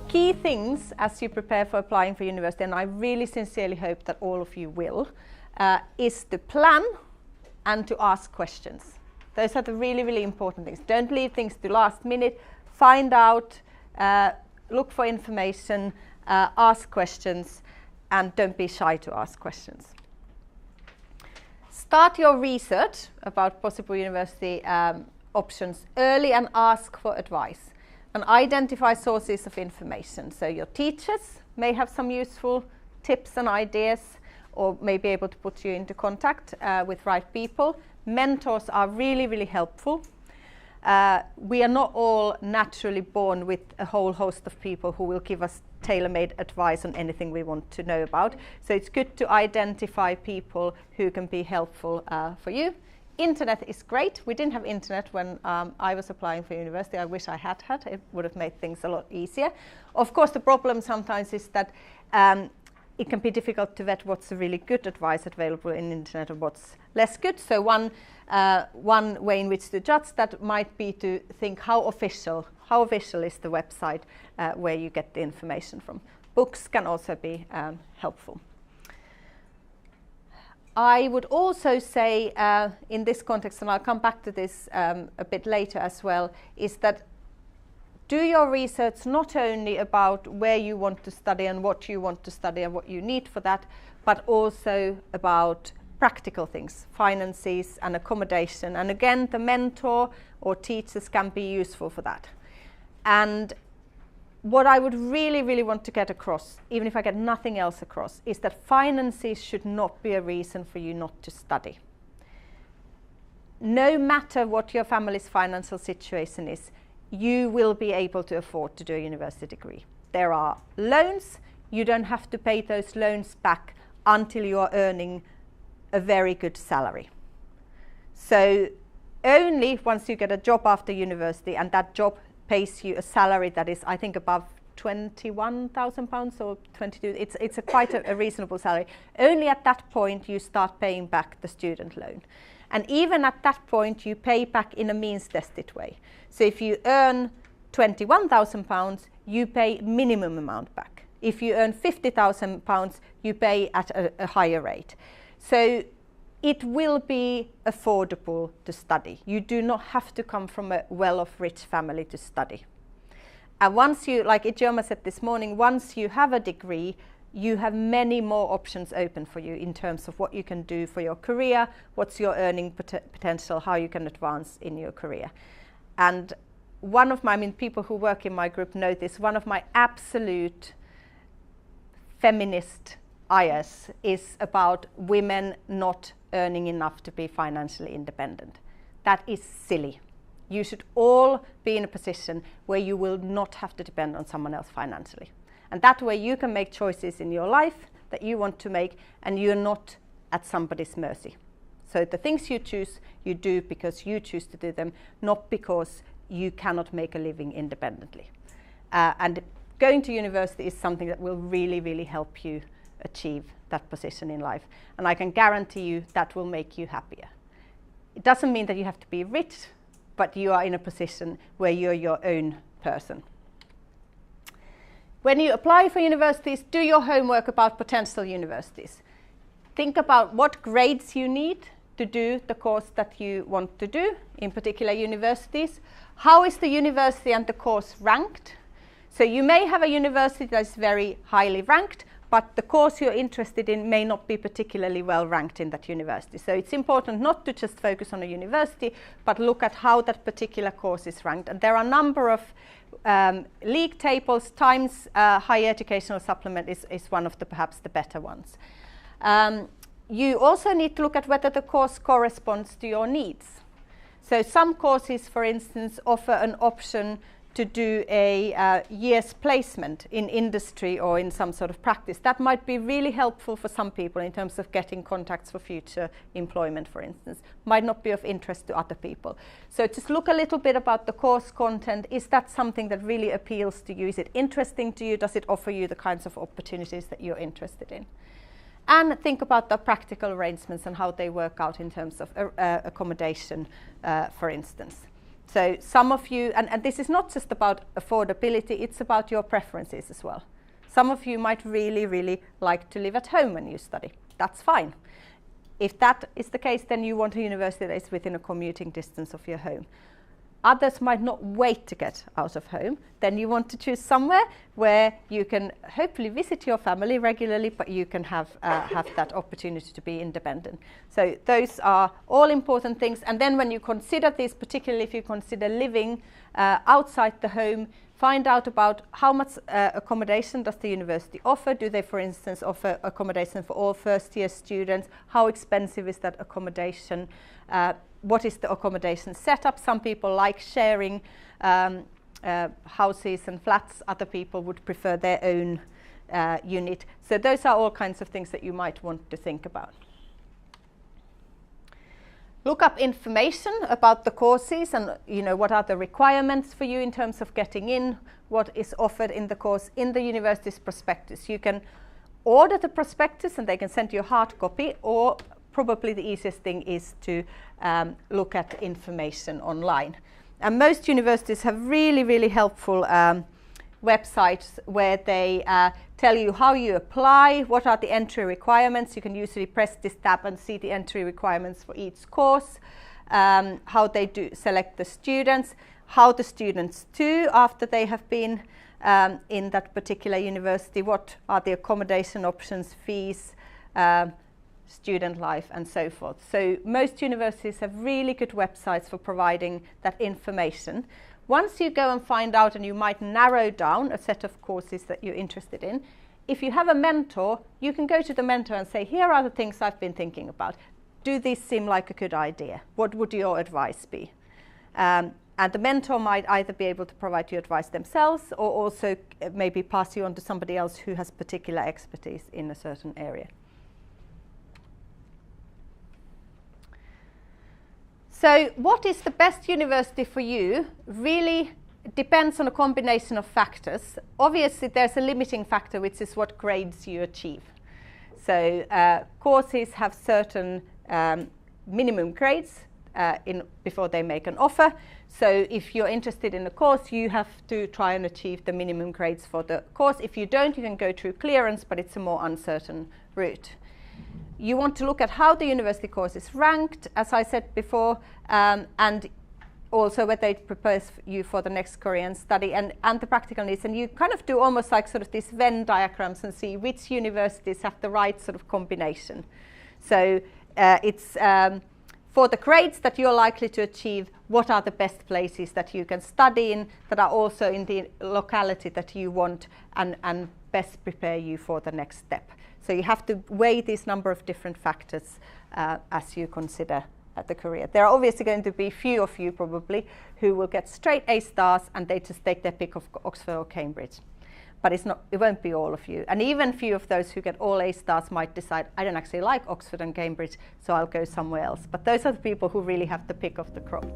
key things as you prepare for applying for university, and I really sincerely hope that all of you will, is to plan and to ask questions. Those are the really, really important things. Don't leave things to last minute. Find out, look for information, ask questions, and don't be shy to ask questions. Start your research about possible university options early and ask for advice. And identify sources of information. So your teachers may have some useful tips and ideas, or may be able to put you into contact with right people. Mentors are really, really helpful. We are not all naturally born with a whole host of people who will give us tailor-made advice on anything we want to know about. So it's good to identify people who can be helpful for you. Internet is great. We didn't have internet when I was applying for university. I wish I had had. It would have made things a lot easier. Of course, the problem sometimes is that it can be difficult to vet what's really good advice available in internet and what's less good. So one way in which to judge that might be to think how official is the website where you get the information from. Books can also be helpful. I would also say in this context, and I'll come back to this a bit later as well, is that do your research not only about where you want to study and what you want to study and what you need for that, but also about practical things, finances and accommodation. And again, the mentor or teachers can be useful for that. And what I would really, really want to get across, even if I get nothing else across, is that finances should not be a reason for you not to study. No matter what your family's financial situation is, you will be able to afford to do a university degree. There are loans. You don't have to pay those loans back until you are earning a very good salary. So only once you get a job after university and that job pays you a salary that is, I think, above £21,000 or 22. It's quite a reasonable salary. Only at that point you start paying back the student loan. And even at that point you pay back in a means-tested way. So if you earn £21,000, you pay minimum amount back. If you earn £50,000, you pay at a higher rate. So it will be affordable to study. You do not have to come from a well-off rich family to study. And once you, like Ijoma said this morning, once you have a degree, you have many more options open for you in terms of what you can do for your career, what's your earning potential, how you can advance in your career. And one of my, people who work in my group know this, one of my absolute feminist ires is about women not earning enough to be financially independent. That is silly. You should all be in a position where you will not have to depend on someone else financially. And that way you can make choices in your life that you want to make and you're not at somebody's mercy. So the things you choose, you do because you choose to do them, not because you cannot make a living independently. And going to university is something that will really, really help you achieve that position in life. And I can guarantee you that will make you happier. It doesn't mean that you have to be rich, but you are in a position where you're your own person. When you apply for universities, do your homework about potential universities. Think about what grades you need to do the course that you want to do in particular universities. How is the university and the course ranked? So you may have a university that is very highly ranked, but the course you're interested in may not be particularly well ranked in that university. So it's important not to just focus on a university, but look at how that particular course is ranked. And there are a number of league tables. Times Higher Educational Supplement is one of the perhaps the better ones. You also need to look at whether the course corresponds to your needs. So some courses, for instance, offer an option to do a year's placement in industry or in some sort of practice. That might be really helpful for some people in terms of getting contacts for future employment, for instance. Might not be of interest to other people. So just look a little bit about the course content. Is that something that really appeals to you? Is it interesting to you? Does it offer you the kinds of opportunities that you're interested in? And think about the practical arrangements and how they work out in terms of accommodation, for instance. So some of you, and this is not just about affordability, it's about your preferences as well. Some of you might really, really like to live at home when you study. That's fine. If that is the case, then you want a university that is within a commuting distance of your home. Others might not wait to get out of home. Then you want to choose somewhere where you can hopefully visit your family regularly, but you can have that opportunity to be independent. So those are all important things. And then when you consider this, particularly if you consider living outside the home, find out about how much accommodation does the university offer. Do they, for instance, offer accommodation for all first-year students? How expensive is that accommodation? What is the accommodation setup? Some people like sharing houses and flats. Other people would prefer their own unit. So those are all kinds of things that you might want to think about. Look up information about the courses and what are the requirements for you in terms of getting in, what is offered in the course in the university's prospectus. You can order the prospectus and they can send you a hard copy, or probably the easiest thing is to look at information online. And most universities have really, really helpful websites where they tell you how you apply, what are the entry requirements. You can usually press this tab and see the entry requirements for each course, how they do select the students, how the students do after they have been in that particular university, what are the accommodation options, fees, student life and so forth. So most universities have really good websites for providing that information. Once you go and find out, and you might narrow down a set of courses that you're interested in, if you have a mentor, you can go to the mentor and say, here are the things I've been thinking about. Do these seem like a good idea? What would your advice be? And the mentor might either be able to provide you advice themselves, or also maybe pass you on to somebody else who has particular expertise in a certain area. So what is the best university for you really depends on a combination of factors. Obviously, there's a limiting factor, which is what grades you achieve. So courses have certain minimum grades before they make an offer. So if you're interested in a course, you have to try and achieve the minimum grades for the course. If you don't, you can go through clearance, but it's a more uncertain route. You want to look at how the university course is ranked, as I said before, and also whether it prepares you for the next Korean study, and the practical needs. And you kind of do almost like sort of these Venn diagrams and see which universities have the right sort of combination. So it's for the grades that you're likely to achieve, what are the best places that you can study in that are also in the locality that you want and best prepare you for the next step. So you have to weigh this number of different factors as you consider the career. There are obviously going to be few of you probably who will get straight A stars and they just take their pick of Oxford or Cambridge. But it won't be all of you. And even few of those who get all A stars might decide, I don't actually like Oxford and Cambridge, so I'll go somewhere else. But those are the people who really have the pick of the crop.